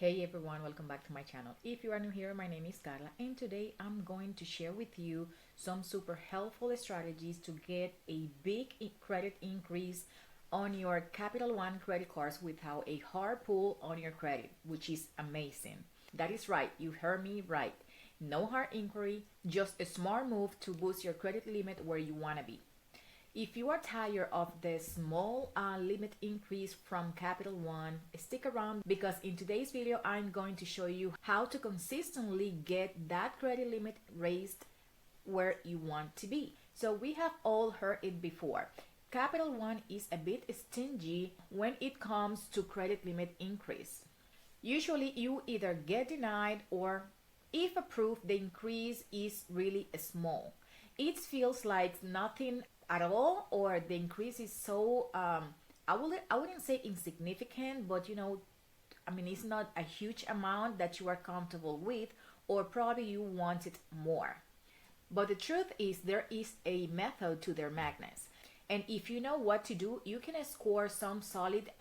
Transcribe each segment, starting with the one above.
Hey everyone, welcome back to my channel. If you are new here, my name is Carla and today I'm going to share with you some super helpful strategies to get a big credit increase on your Capital One credit cards without a hard pull on your credit, which is amazing. That is right, you heard me right. No hard inquiry, just a smart move to boost your credit limit where you want to be. If you are tired of the small limit increase from Capital One, stick around because in today's video, I'm going to show you how to consistently get that credit limit raised where you want to be. So we have all heard it before. Capital One is a bit stingy when it comes to credit limit increase. Usually you either get denied or if approved, the increase is really small. It feels like nothing at all, or the increase is so I wouldn't say insignificant, but I mean, it's not a huge amount that you are comfortable with, or probably you want it more. But the truth is, there is a method to their madness. And if you know what to do, you can score some solid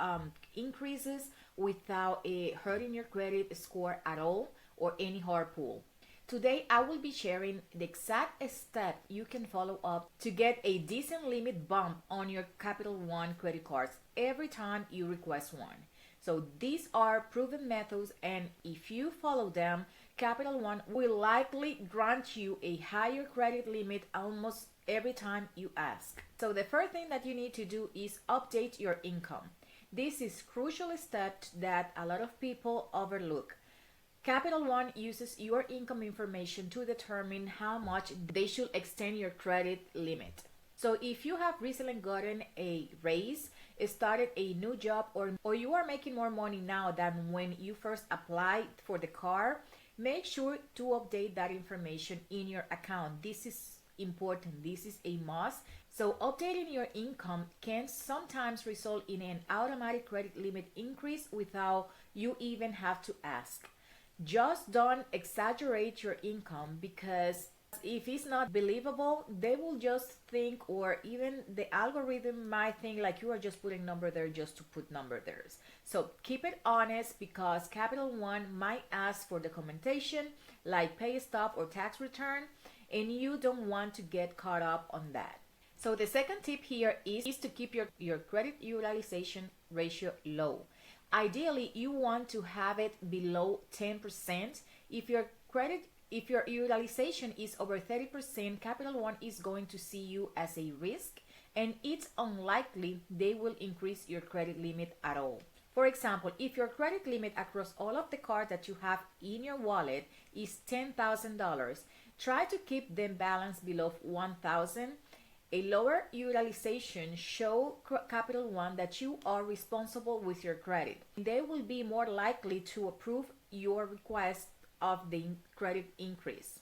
increases without hurting your credit score at all or any hard pull. Today, I will be sharing the exact step you can follow up to get a decent limit bump on your Capital One credit cards every time you request one. So these are proven methods, and if you follow them, Capital One will likely grant you a higher credit limit almost every time you ask. So the first thing that you need to do is update your income. This is a crucial step that a lot of people overlook. Capital One uses your income information to determine how much they should extend your credit limit. So if you have recently gotten a raise, started a new job, or you are making more money now than when you first applied for the car, make sure to update that information in your account. This is important. This is a must. So updating your income can sometimes result in an automatic credit limit increase without you even have to ask. Just don't exaggerate your income, because if it's not believable, they will just think, or even the algorithm might think like you are just putting number there just to put number there. So keep it honest, because Capital One might ask for documentation like pay stub or tax return, and you don't want to get caught up on that. So the second tip here is to keep your credit utilization ratio low. Ideally, you want to have it below 10%. If your utilization is over 30%, Capital One is going to see you as a risk, and it's unlikely they will increase your credit limit at all. For example, if your credit limit across all of the cards that you have in your wallet is $10,000, try to keep them balanced below $1,000. A lower utilization show Capital One that you are responsible with your credit. They will be more likely to approve your request of the credit increase.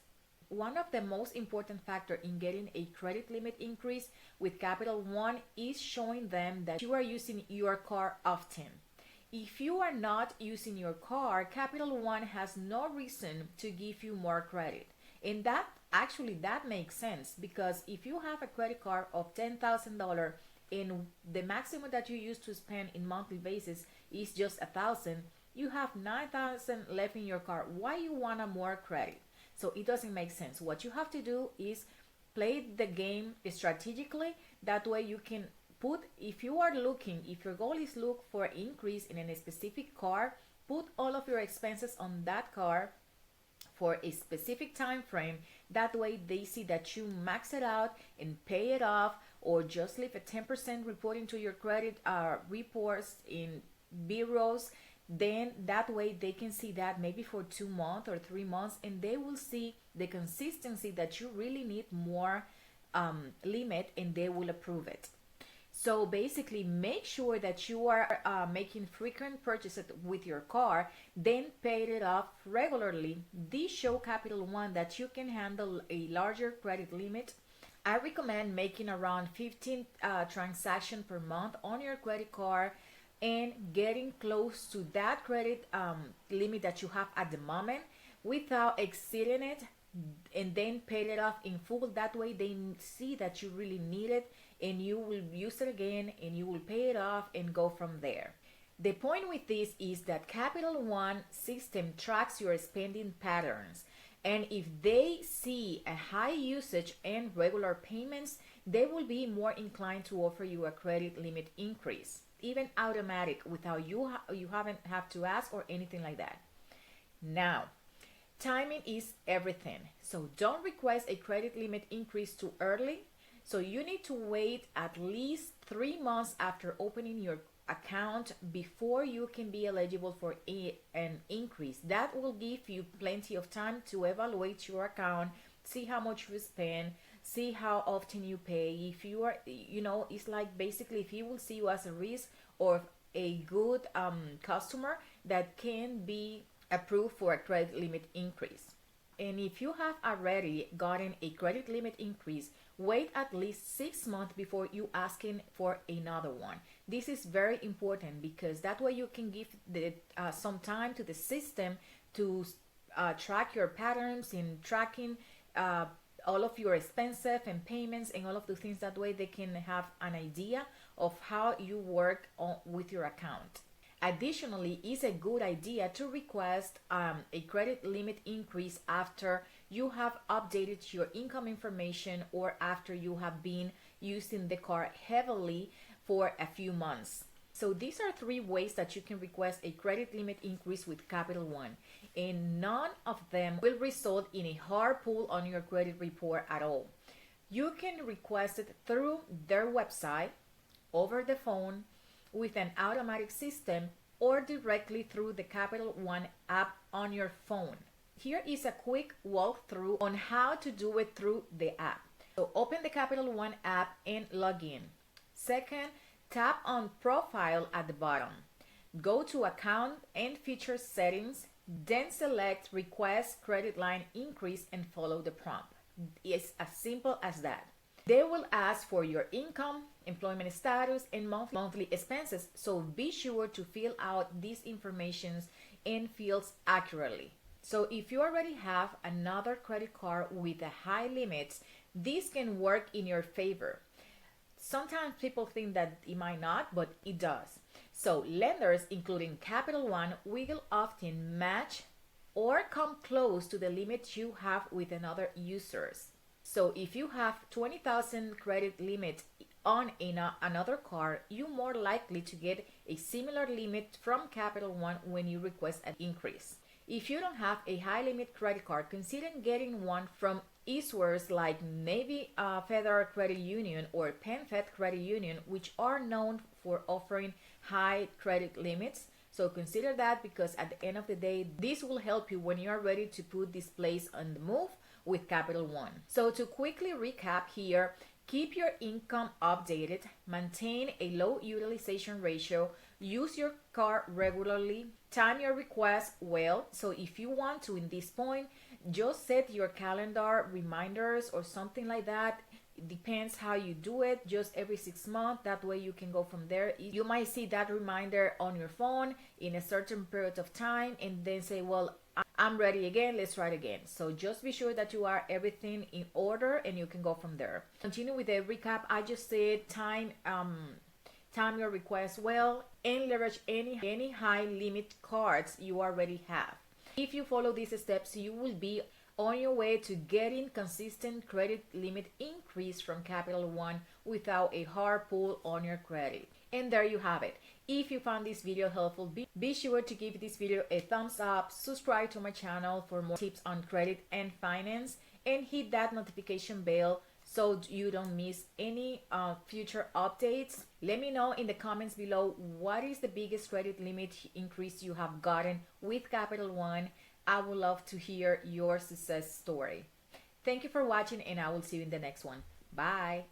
One of the most important factors in getting a credit limit increase with Capital One is showing them that you are using your car often. If you are not using your car, Capital One has no reason to give you more credit. And that makes sense, because if you have a credit card of $10,000 and the maximum that you used to spend in monthly basis is just $1,000, you have $9,000 left in your car. Why you want more credit? So it doesn't make sense. What you have to do is play the game strategically. That way you can put, if your goal is look for an increase in a specific car, put all of your expenses on that car for a specific time frame. That way they see that you max it out and pay it off, or just leave a 10% reporting to your credit reports in bureaus. Then that way they can see that maybe for 2 months or 3 months, and they will see the consistency that you really need more limit, and they will approve it. So basically, make sure that you are making frequent purchases with your car, then pay it off regularly. This show Capital One that you can handle a larger credit limit. I recommend making around 15 transactions per month on your credit card and getting close to that credit limit that you have at the moment without exceeding it, and then pay it off in full. That way they see that you really need it, and you will use it again, and you will pay it off and go from there. The point with this is that Capital One system tracks your spending patterns. And if they see a high usage and regular payments, they will be more inclined to offer you a credit limit increase, even automatic, without you haven't have to ask or anything like that. Now, timing is everything. So don't request a credit limit increase too early. So you need to wait at least 3 months after opening your account before you can be eligible for an increase. That will give you plenty of time to evaluate your account, see how much you spend, see how often you pay. If you are, it's like basically if you will see you as a risk or a good customer that can be approved for a credit limit increase. And if you have already gotten a credit limit increase, wait at least 6 months before you asking for another one. This is very important because that way you can give some time to the system to track your patterns in tracking all of your expenses and payments and all of the things. That way they can have an idea of how you work with your account. Additionally, it's a good idea to request a credit limit increase after you have updated your income information or after you have been using the card heavily for a few months. So these are 3 ways that you can request a credit limit increase with Capital One, and none of them will result in a hard pull on your credit report at all. You can request it through their website, over the phone, with an automatic system, or directly through the Capital One app on your phone. Here is a quick walkthrough on how to do it through the app. So open the Capital One app and log in. Second, tap on Profile at the bottom. Go to Account and Feature Settings, then select Request Credit Line Increase and follow the prompt. It's as simple as that. They will ask for your income, employment status, and monthly expenses, so be sure to fill out these informations and fields accurately. So if you already have another credit card with a high limits, this can work in your favor. Sometimes people think that it might not, but it does. So lenders, including Capital One, will often match or come close to the limit you have with another users. So if you have 20,000 credit limit on another card, you're more likely to get a similar limit from Capital One when you request an increase. If you don't have a high limit credit card, consider getting one from issuers like Navy Federal Credit Union or PenFed Credit Union, which are known for offering high credit limits. So consider that, because at the end of the day, this will help you when you are ready to put this place on the move with Capital One. So to quickly recap here, keep your income updated, maintain a low utilization ratio, use your card regularly, time your requests well. So if you want to, in this point, just set your calendar reminders or something like that. It depends how you do it, just every 6 months. That way you can go from there. You might see that reminder on your phone in a certain period of time and then say, well, I'm ready again, let's try it again. So just be sure that you are everything in order and you can go from there. Continue with the recap. I just said time your request well and leverage any high limit cards you already have. If you follow these steps, you will be on your way to getting consistent credit limit increase from Capital One without a hard pull on your credit. And there you have it. If you found this video helpful, be sure to give this video a thumbs up, subscribe to my channel for more tips on credit and finance, and hit that notification bell so you don't miss any future updates. Let me know in the comments below what is the biggest credit limit increase you have gotten with Capital One. I would love to hear your success story. Thank you for watching, and I will see you in the next one. Bye.